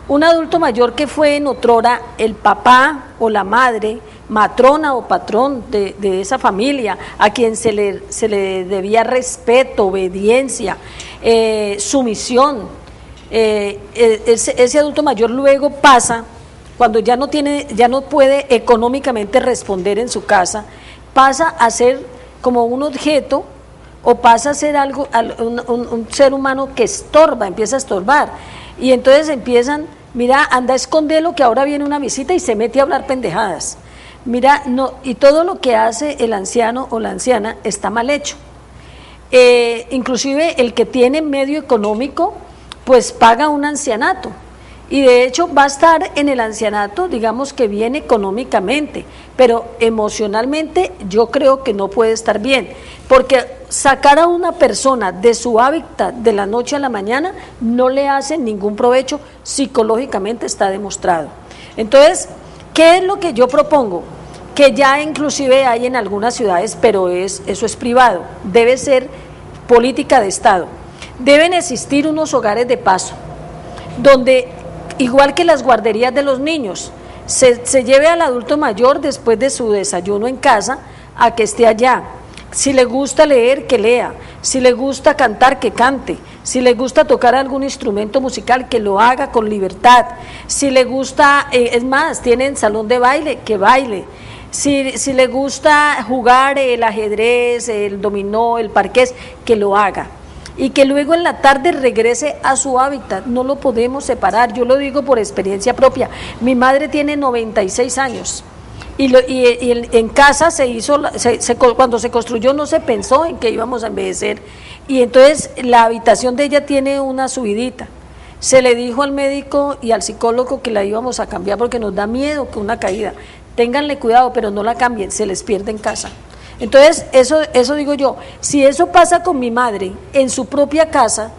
[SPEAKER 2] Un adulto mayor que fue en otrora el papá o la madre, matrona o patrón de esa familia, a quien se le debía respeto, obediencia, sumisión. Ese adulto mayor luego pasa, cuando ya no puede económicamente responder en su casa, pasa a ser como un objeto o pasa a ser un ser humano que estorba, empieza a estorbar. Y entonces empiezan, mira, anda a esconderlo que ahora viene una visita y se mete a hablar pendejadas. Mira, no, y todo lo que hace el anciano o la anciana está mal hecho. Inclusive el que tiene medio económico, pues paga un ancianato. Y de hecho va a estar en el ancianato, digamos que bien económicamente, pero emocionalmente yo creo que no puede estar bien, porque sacar a una persona de su hábitat de la noche a la mañana no le hace ningún provecho, psicológicamente está demostrado. Entonces, ¿qué es lo que yo propongo? Que ya inclusive hay en algunas ciudades, pero eso es privado, debe ser política de Estado. Deben existir unos hogares de paso, donde, igual que las guarderías de los niños, se lleve al adulto mayor después de su desayuno en casa a que esté allá. Si le gusta leer, que lea. Si le gusta cantar, que cante. Si le gusta tocar algún instrumento musical, que lo haga con libertad. Si le gusta, es más, tienen salón de baile, que baile. Si le gusta jugar el ajedrez, el dominó, el parqués, que lo haga. Y que luego en la tarde regrese a su hábitat, no lo podemos separar, yo lo digo por experiencia propia. Mi madre tiene 96 años y en casa se hizo, cuando se construyó no se pensó en que íbamos a envejecer, y entonces la habitación de ella tiene una subidita. Se le dijo al médico y al psicólogo que la íbamos a cambiar porque nos da miedo que una caída. Ténganle cuidado, pero no la cambien, se les pierde en casa. Entonces, eso digo yo, si eso pasa con mi madre en su propia casa,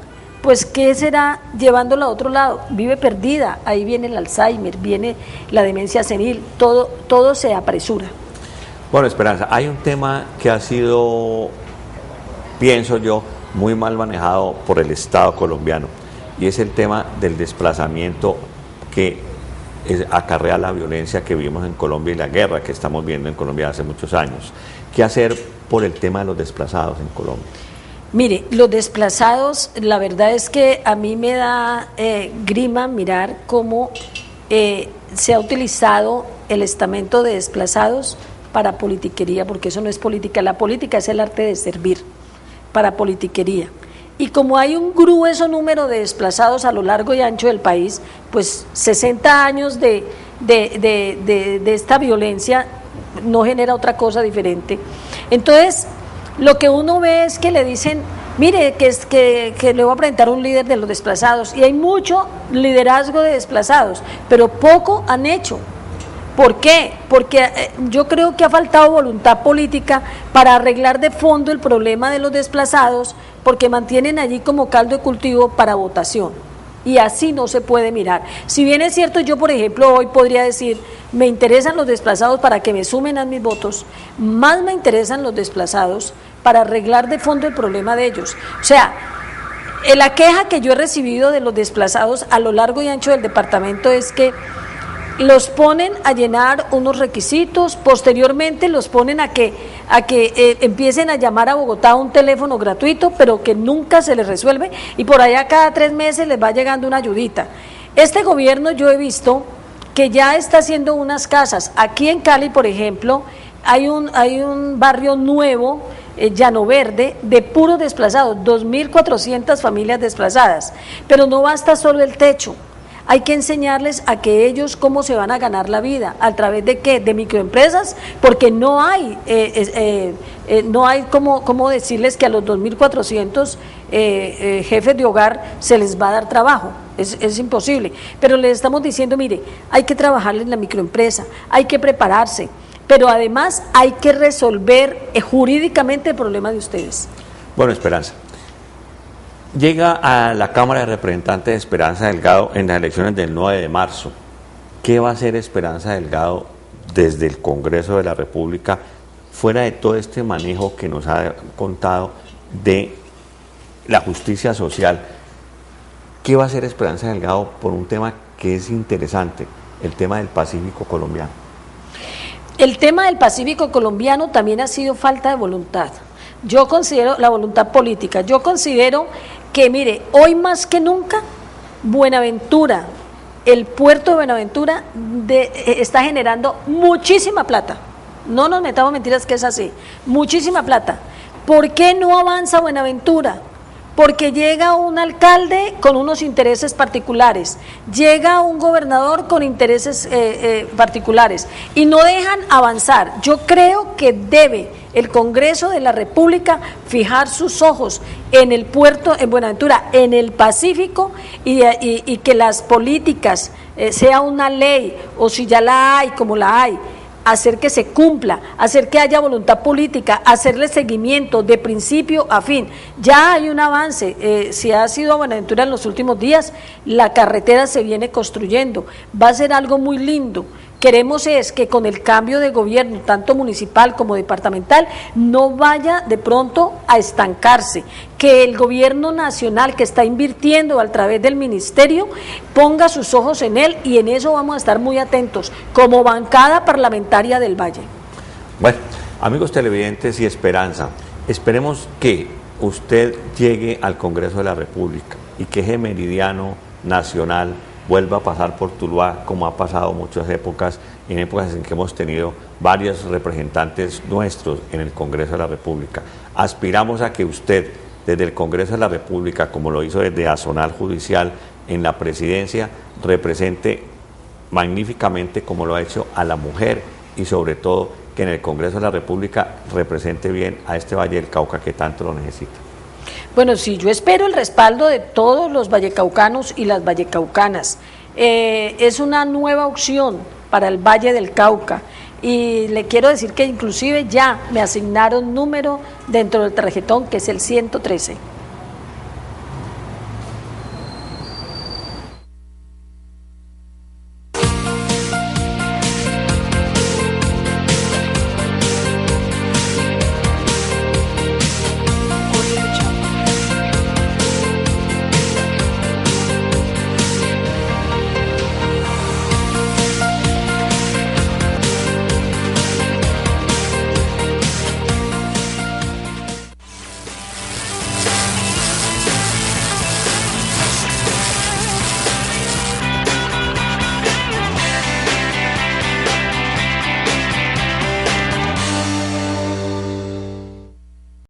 [SPEAKER 2] pues ¿qué será llevándola a otro lado? Vive perdida, ahí viene el Alzheimer, viene la demencia senil, todo se apresura.
[SPEAKER 1] Bueno, Esperanza, hay un tema que ha sido, pienso yo, muy mal manejado por el Estado colombiano, y es el tema del desplazamiento que acarrea la violencia que vivimos en Colombia y la guerra que estamos viendo en Colombia hace muchos años. ¿Qué hacer por el tema de los desplazados en Colombia?
[SPEAKER 2] Mire, los desplazados, la verdad es que a mí me da grima mirar cómo se ha utilizado el estamento de desplazados para politiquería, porque eso no es política, la política es el arte de servir, para politiquería. Y como hay un grueso número de desplazados a lo largo y ancho del país, pues 60 años de esta violencia no genera otra cosa diferente. Entonces, lo que uno ve es que le dicen, mire, que le voy a presentar un líder de los desplazados, y hay mucho liderazgo de desplazados, pero poco han hecho. ¿Por qué? Porque yo creo que ha faltado voluntad política para arreglar de fondo el problema de los desplazados, porque mantienen allí como caldo de cultivo para votación. Y así no se puede mirar. Si bien es cierto, yo por ejemplo hoy podría decir, me interesan los desplazados para que me sumen a mis votos, más me interesan los desplazados para arreglar de fondo el problema de ellos. O sea, la queja que yo he recibido de los desplazados a lo largo y ancho del departamento es que los ponen a llenar unos requisitos, posteriormente los ponen a que empiecen a llamar a Bogotá a un teléfono gratuito, pero que nunca se les resuelve, y por allá cada 3 meses les va llegando una ayudita. Este gobierno yo he visto que ya está haciendo unas casas, aquí en Cali por ejemplo, Hay un barrio nuevo, Llano Verde, de puros desplazados, 2.400 familias desplazadas, pero no basta solo el techo. Hay que enseñarles a que ellos cómo se van a ganar la vida, a través de qué, de microempresas, porque no hay cómo decirles que a los 2.400 jefes de hogar se les va a dar trabajo, es imposible, pero les estamos diciendo, mire, hay que trabajarles en la microempresa, hay que prepararse, pero además hay que resolver jurídicamente el problema de ustedes.
[SPEAKER 1] Bueno, Esperanza. Llega a la Cámara de Representantes de Esperanza Delgado en las elecciones del 9 de marzo. ¿Qué va a hacer Esperanza Delgado desde el Congreso de la República, fuera de todo este manejo que nos ha contado de la justicia social? ¿Qué va a hacer Esperanza Delgado por un tema que es interesante, el tema del Pacífico colombiano?
[SPEAKER 2] El tema del Pacífico colombiano también ha sido falta de voluntad. Yo considero la voluntad política, yo considero que, mire, hoy más que nunca, Buenaventura, el puerto de Buenaventura está generando muchísima plata. No nos metamos mentiras que es así, muchísima plata. ¿Por qué no avanza Buenaventura? Porque llega un alcalde con unos intereses particulares, llega un gobernador con intereses particulares y no dejan avanzar. Yo creo que debe el Congreso de la República fijar sus ojos en el puerto, en Buenaventura, en el Pacífico y que las políticas, sea una ley o si ya la hay, como la hay, hacer que se cumpla, hacer que haya voluntad política, hacerle seguimiento de principio a fin. Ya hay un avance, si ha sido Buenaventura en los últimos días, la carretera se viene construyendo, va a ser algo muy lindo. Queremos es que con el cambio de gobierno, tanto municipal como departamental, no vaya de pronto a estancarse, que el gobierno nacional que está invirtiendo a través del ministerio ponga sus ojos en él, y en eso vamos a estar muy atentos como bancada parlamentaria del Valle.
[SPEAKER 1] Bueno, amigos televidentes y Esperanza, esperemos que usted llegue al Congreso de la República y que ese meridiano nacional vuelva a pasar por Tuluá, como ha pasado muchas épocas, en épocas en que hemos tenido varios representantes nuestros en el Congreso de la República. Aspiramos a que usted, desde el Congreso de la República, como lo hizo desde Azonal Judicial en la presidencia, represente magníficamente, como lo ha hecho, a la mujer, y sobre todo que en el Congreso de la República represente bien a este Valle del Cauca que tanto lo necesita.
[SPEAKER 2] Bueno, sí, yo espero el respaldo de todos los vallecaucanos y las vallecaucanas. Es una nueva opción para el Valle del Cauca, y le quiero decir que inclusive ya me asignaron número dentro del tarjetón, que es el 113.